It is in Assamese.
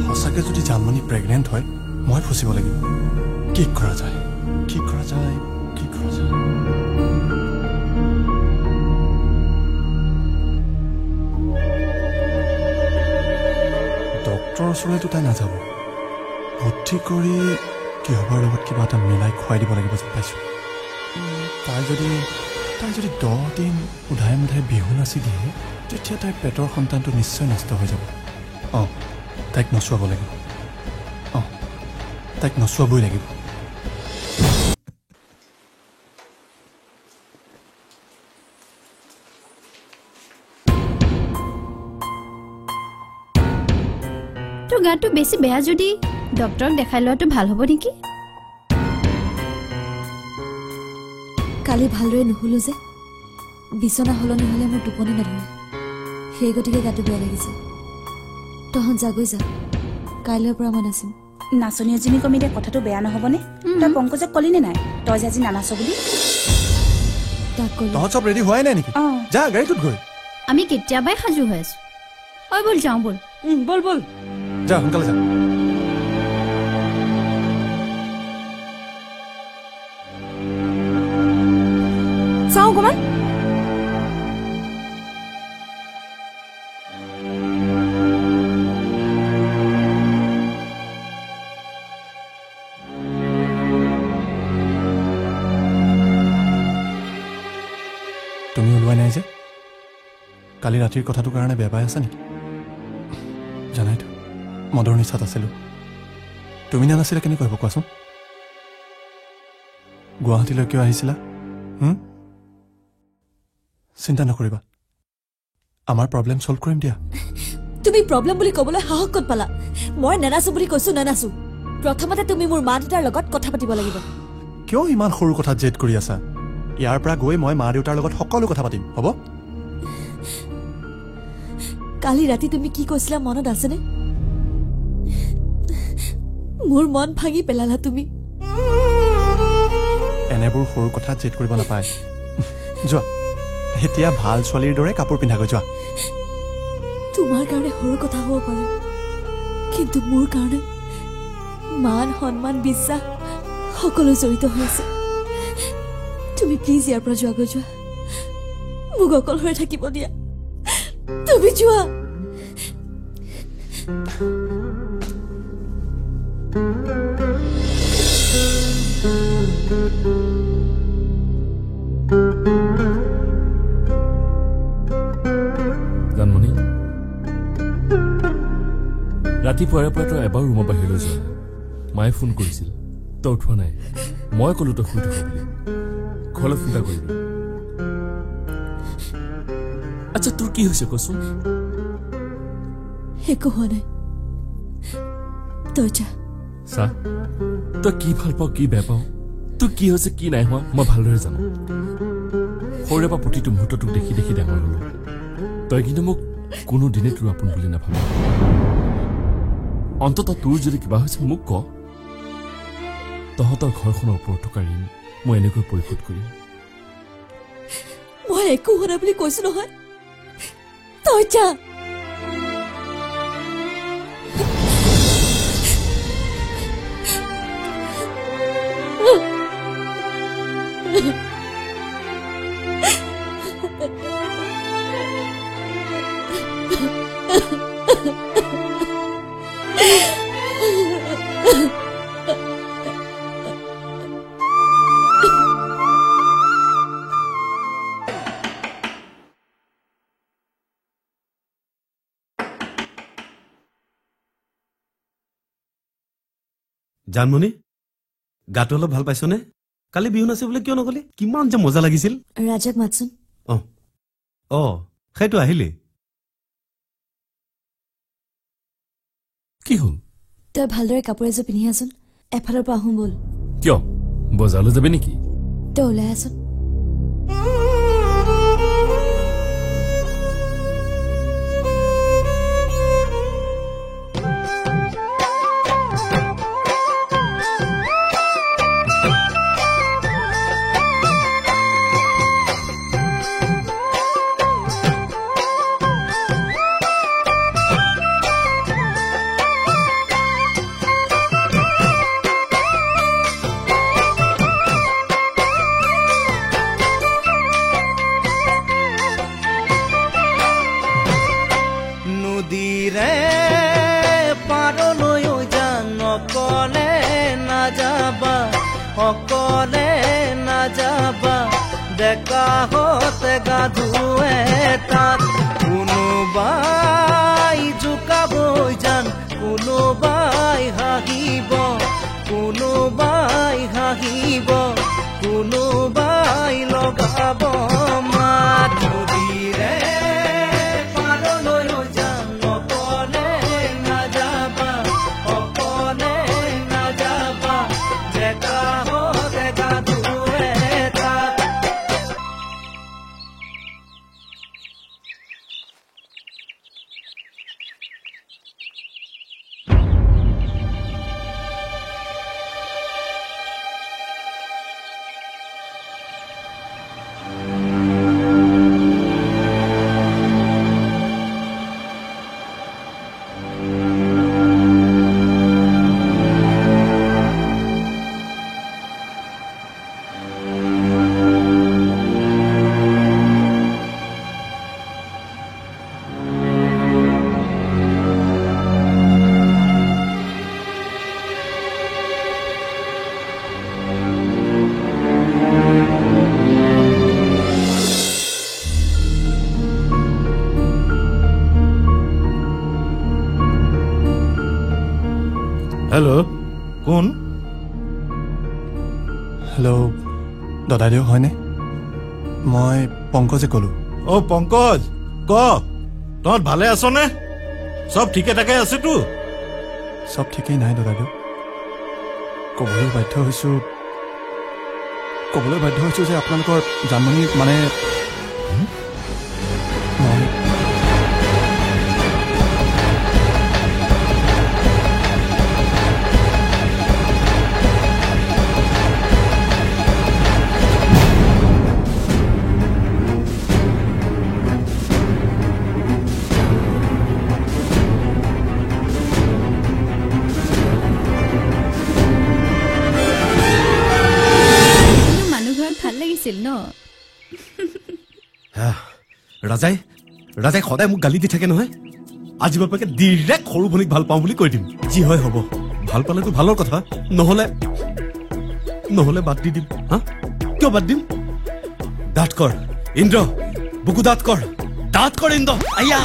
সঁচাকে যদি জানমণি প্ৰেগনেণ্ট হয় মই ফচিব লাগিব কি কৰা যায় ডক্টৰৰ ওচৰলৈতো তাই নাযাব বুদ্ধি কৰি কিহবাৰ লগত কিবা এটা মিলাই খুৱাই দিব লাগিব যেন পাইছোঁ তাই যদি 10 দিন উধাই মুধাই বিহু নাচি দিয়ে তেতিয়া তাইৰ পেটৰ সন্তানটো নিশ্চয় নষ্ট হৈ যাব তাইক নচুৱাব লাগিব তাইক নচুৱাবই লাগিব তোৰ গাটো বেছি বেয়া যদি ডক্টৰক দেখাই লোৱাটো ভাল হ'ব নেকি কালি ভালদৰে নুশুলো যে বিছনা হলনি হ'লে মোৰ টোপনি নধৰে সেই গতিকে গাটো বেয়া লাগিছে তহঁত যাগৈ যা কাইলৈৰ পৰা মই নাচিম নাচনী এজনী কমিতে কথাটো বেয়া নহ'বনে তই পংকজক কলি নে নাই তই যে আজি নানাচ বুলি তাক ক'লো তহঁত চব ৰেডি হোৱাই নাই নেকি যা গাড়ীটোত গৈ আমি কেতিয়াবাই সাজু হৈ আছো বল যাওঁ বল বল যা সোনকালে যা চাওঁ অকণমান তুমি ওলোৱাই নাই যে কালি ৰাতিৰ কথাটোৰ কাৰণে বেয়া পাই আছা নেকি জানাইতো মদৰ নিচাত আছিলোঁ তুমি নানাছিলে কেনেকৈ হ'ব কোৱাচোন গুৱাহাটীলৈ কিয় আহিছিলা চিন্তা নকৰিবা আমাৰ প্ৰব্লেম সলভ কৰিম দিয়া তুমি প্ৰব্লেম বুলি ক'বলৈ সাহস ক'ত পালা মই নানাচো বুলি কৈছো নানাচো প্ৰথমতে তুমি মোৰ মা দেউতাৰ লগত কথা পাতিব লাগিব কিয় ইমান সৰু কথাত জেদ কৰি আছা ইয়াৰ পৰা গৈ মই মা দেউতাৰ লগত সকলো কথা পাতিম হ'ব কালি ৰাতি তুমি কি কৈছিলা মনত আছেনে মোৰ মন ভাঙি পেলালা তুমি এনেবোৰ সৰু কথাত জেদ কৰিব নাপায় যোৱা এতিয়া ভাল ছোৱালীৰ দৰে কাপোৰ পিন্ধাগৈ যোৱা তোমাৰ কাৰণে সৰু কথা হ'ব পাৰে কিন্তু মোৰ কাৰণে মান সন্মান বিশ্বাস সকলো জড়িত হৈ আছে তুমি প্লিজ ইয়াৰ পৰা যোৱাগৈ যোৱা মোক অকলশৰে থাকিব দিয়া তুমি যোৱা জানমণি ৰাতিপুৱাৰে পৰা তই এবাৰ ৰুমৰ বাহিৰলৈ যোৱা মায়ে ফোন কৰিছিল তই উঠোৱা নাই মই ক'লো তই শুই থাক বুলি ঘৰলৈ ফোন এটা কৰিবি আচ্ছা তোৰ কি হৈছে কচোন একো হোৱা নাই তই যা চা তই কি ভাল পাওঁ কি বেয়া পাওঁ তোৰ কি হৈছে কি নাই হোৱা মই ভালদৰে জানো সৰুৰে পৰা প্ৰতিটো মুহূৰ্ত তোক দেখি দেখি ডাঙৰ হলো তই কিন্তু মোক কোনো দিনে তোৰ আপোন বুলি নাভাবি অন্ততঃ তোৰ যদি কিবা হৈছে মোক ক তহঁতৰ ঘৰখনৰ ওপৰত থকা ঋণ মই এনেকৈ পৰিশোধ কৰিম মই একো হোৱা নাই বুলি কৈছো নহয় তই যা জানমণি গাটো অলপ ভাল পাইছনে কালি বিহু নাচে বোলে কিয় নগলি কিমান যে মজা লাগিছিল ৰাজাক মাতচোন সেইটো আহিলে কি হ'ল তই ভালদৰে কাপোৰ এযোৰ পিন্ধি আছোন এফালৰ পৰা আহোঁ বল কিয় বজাৰলৈ যাবি নেকি তই ওলাই আছোন নদীৰে পাৰলৈ যান অকলে নাযাবা অকলে নাযাবা ডেকা হতে গা ধুৱে তাত কোনোবাই জোকাবই যান কোনোবাই হাঁহিব কোনোবাই হাঁহিব কোনোবাই লগাব মাত নদীৰে পাৰলৈ যান অকলে নাযাবা অকলে নাযাবা ডেকা হতে গা ধুৱে তাত হেল্ল' কোন হেল্ল' দাদাইদেউ হয়নে মই পংকজে ক'লোঁ অ' পংকজ ক তহঁত ভালে আছনে চব ঠিকে ঠাকে আছেতো চব ঠিকেই নাই দাদাইদেউ ক'বলৈ বাধ্য হৈছোঁ যে আপোনালোকৰ জানমণি মানে মই মানুহ ঘৰত ভাল লাগিছিল ন ৰাজাই সদায় মোক গালি দি থাকে নহয় আজি বাপেকে ডিৰেক্ট সৰু ভনীক ভাল পাওঁ বুলি কৈ দিম যি হয় হ'ব ভাল পালেতো ভালৰ কথা নহলে বাদ দি দিম হা কিয় বাদ দিম দাঁত কৰ ইন্দ্ৰ বুকু দাঁত কৰ ইন্দ্ৰ আয়া